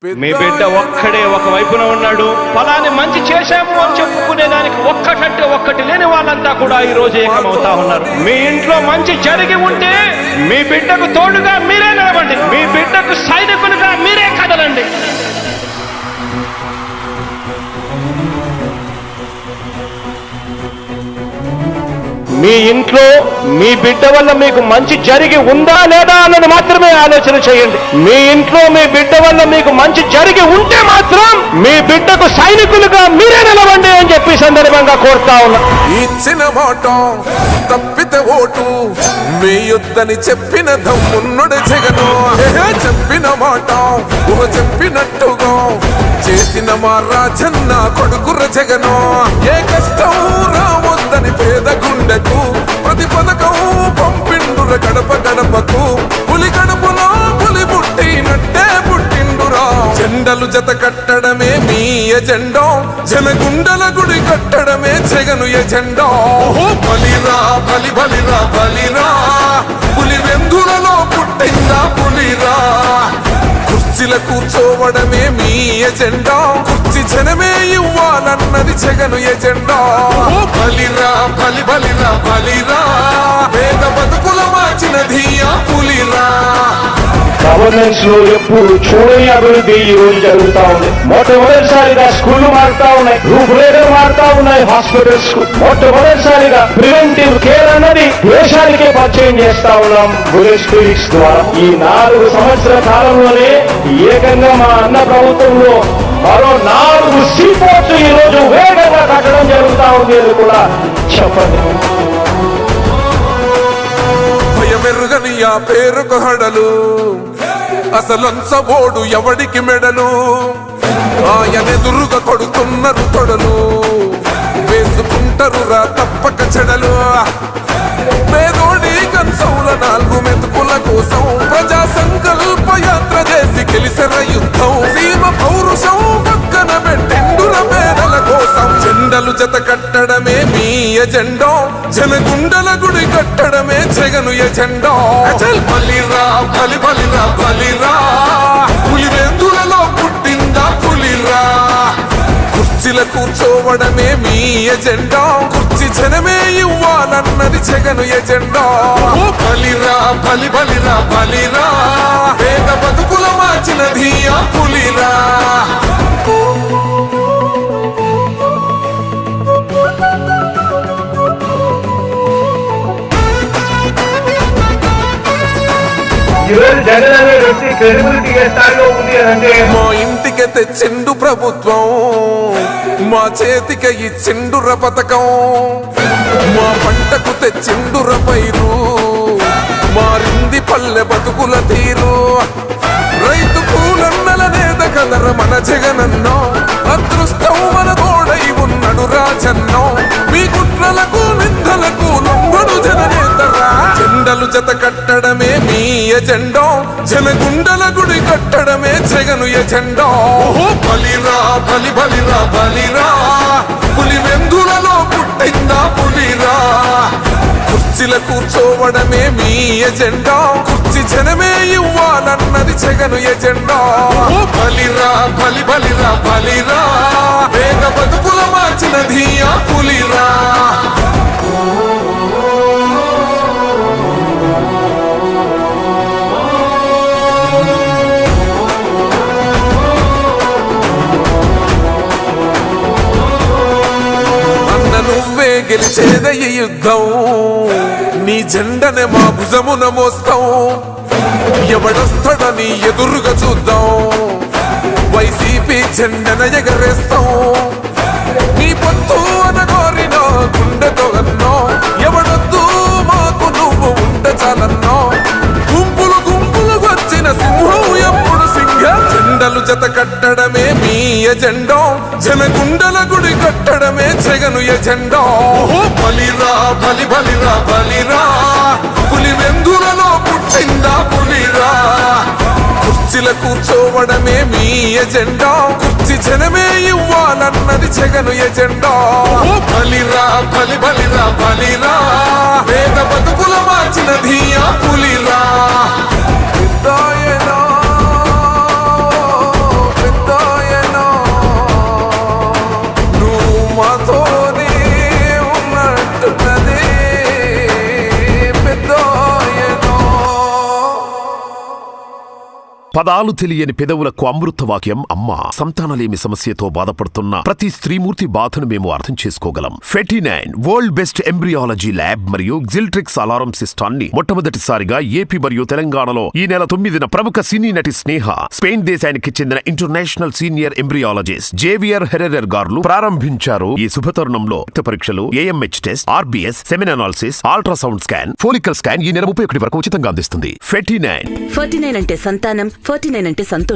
మీ బిడ్డ ఒక్కడే ఒక వైపున ఉన్నాడు. ఫలాన్ని మంచి చేశాము అని చెప్పుకునేదానికి ఒక్కటంటే ఒక్కటి లేని వాళ్ళంతా కూడా ఈ రోజు ఏకమవుతా ఉన్నారు. మీ ఇంట్లో మంచి జరిగి ఉంటే మీ బిడ్డకు తోడుగా మీరే నిలబండి, మీ బిడ్డకు సైనికులుగా మీరే కదలండి. మీ ఇంట్లో మీ బిడ్డ వల్ల మీకు మంచి జరిగి ఉందా లేదా అన్నది మాత్రమే ఆలోచన చేయండి. మీ ఇంట్లో మీ బిడ్డ వల్ల మీకు మంచి జరిగి ఉంటే మాత్రం మీ బిడ్డకు సైనికులుగా మీరే నిలవండి అని చెప్పి సందర్భంగా కోరుతా ఉన్నా. ఇచ్చిన మాట తప్పితే ఓటు వేయొద్దని చెప్పిన దమ్మున్నడు జగను. చెప్పిన మాట చెప్పినట్టుగా చేసిన మా రాజన్న కొడుకుర జగను. ఏ కష్టం రావద్దని పేద గుండెకు ప్రతి పథకం పంపిండుర గడప గడపకు. పులి గడపలో పులి పుట్టినట్టే పుట్టిండురా. జెండలు జత కట్టడమే మీ ఎజెండా, జనగుండల గుడి కట్టడమే జగను ఎజెండా. బలిరా బలి బలిరా బలిరా, పులి వెందులలో పుట్టిందా పులిరా. కుర్చీల కూర్చోవడమే మీ ఎజెండా, కుర్చీ జనమే ఇవ్వాలన్నది జగను ఎజెండా. బలిరా బలి బలిరా బలిరా, పేద బతుకుల మార్చినది ఆ పులిరా. గవర్నెన్స్ లో ఎప్పుడు చూడని అభివృద్ధి ఈ రోజు జరుగుతా ఉంది. మొట్టమొదటిసారిగా స్కూళ్లు మారుతా ఉన్నాయి, రూపురేఖలు మారుతా ఉన్నాయి. హాస్పిటల్స్ మొట్టమొదటిసారిగా ప్రివెంటివ్ కేర్ అన్నది దేశానికే పరిచయం చేస్తా ఉన్నాం బుల్లెట్ క్లినిక్స్ ద్వారా. ఈ 4 సంవత్సరాల కాలంలోనే ఏకంగా మా అన్న ప్రభుత్వంలో మరో 4 సీపోర్ట్స్ ఈ రోజు వేగంగా కట్టడం జరుగుతా ఉంది అని కూడా చెప్పండి. భయమెరుగని ఆ పేరుకు హడలు, అసలంచబోడు ఎవడికి మెడలు. ఆయనెదురుగా కొడుతున్నారు తొడలు, వేసుకుంటారు రా తప్పక చెడలు. పేదోడి కంచౌల 4 మెతుకుల కోసం ప్రజా సంకల్ప యాత్ర చేసి గెలిసిన యుద్ధం. సీమ పౌరుషం పక్కన పెట్టిండుల పేదల కోసం. జెండలు జత కట్టడమే మీ ఎజెండా, జనగుండల గుడి కట్టడమే జగను ఎజెండా. బలిరా బలి బలిరా బలిరా, పులి వెందులలో పుట్టిందా పులిరా. కుర్చీల కూర్చోవడమే మీ ఎజెండా, కుర్చీ జనమే ఇవ్వాలన్నది జగను ఎజెండా. బలిరా బలి బలిరా బలిరా, పేద బతుకుల మార్చినది ఆ పులిరా. జగన్ అనే వ్యక్తి క్రెడిబిలిటీ ఏ స్థాయిలో ఉంది అంటే మా ఇంటికి తెచ్చిండు ప్రభుత్వం, మా చేతికి ఇచ్చిండుర పథకం. మా పంటకు తెచ్చిండుర పైరు, మారింది పల్లె బతుకుల తీరు. రైతు కూలన్నల నేత కదర మన జగనన్నో, అదృష్టం మన తోడై ఉన్నడు రాజన్నో. మీ కుట్రలకు నిందలకు లొంగడు జననేతరా. జెండలు జత కట్టడమే మీ ఎజెండా, జనగుండల గుడి కట్టడమే జగను ఎజెండా. బలిరా బలి బలిరా బలిరా, పులి వెందులలో పుట్టిందా పులిరా. కుర్చీల కూర్చోవడమే మీ ఎజెండా, కుర్చీ జనమే ఇవ్వాలన్నది జగను ఎజెండా. బలిరా బలి బలిరా బలిరా, పేద బతుకుల మార్చినది ఆ పులిరా. నువ్వే గెలిచేద ఈ యుద్ధం, నీ జెండనే మా భుజమున మోస్తాం. ఎవడొస్తాడని ఎదురుగా చూద్దాం, వైసీపీ జెండన ఎగరేస్తాం. నీ పొత్తు అనగోరిన గుండెతో అన్నో, ఎవడొద్దు మాకు నువ్వు ఉండ చాలన్నో. గుంపులు గుంపులు వచ్చిన సింహం ఎప్పుడు సింహ. జెండలు జత కట్టడమే మీ ఎజెండా, జనగుండల గుడి కట్టడమే జగను ఎజెండా. బలిరా బలి బలిరా బలిరా, పులి వెందులలో పుట్టిందా పులిరా. కుర్చీల కూర్చోవడమే మీ ఎజెండా, కుర్చీ జనమే ఇవ్వాలన్నది జగను ఎజెండా. బలిరా బలి బలిరా బలిరా, పేద బతుకుల మార్చినది ఆ పులిరా. పదాలు తెలియని పెదవులకు అమృత వాక్యం అమ్మా. సంతానలేమి సమస్యతో బాధపడుతున్న ప్రతి స్త్రీమూర్తి బాధను మేము అర్థం చేసుకోగలం. ఫెటినైన్ వరల్డ్ బెస్ట్ ఎంబ్రియాలజీ ల్యాబ్ మరియు జిల్ట్రిక్స్ అలారం సిస్టాన్ని మొట్టమొదటిసారిగా ఏపీ మరియు తెలంగాణలో ఈ నెల 9న ప్రముఖ సినీ నటి స్నేహ, స్పెయిన్ దేశానికి చెందిన international senior embryologist Javier Herrera గారు ప్రారంభించారు. ఈ శుభతరుణంలో రక్త పరీక్షలు, AMH test, RBS, semen analysis, ultrasound scan, follicle scan ఈ నెల 31 వరకు ఉచితంగా అందిస్తుంది. 49 49 అంటే సంతానం, 49 అంటే సంతోషం.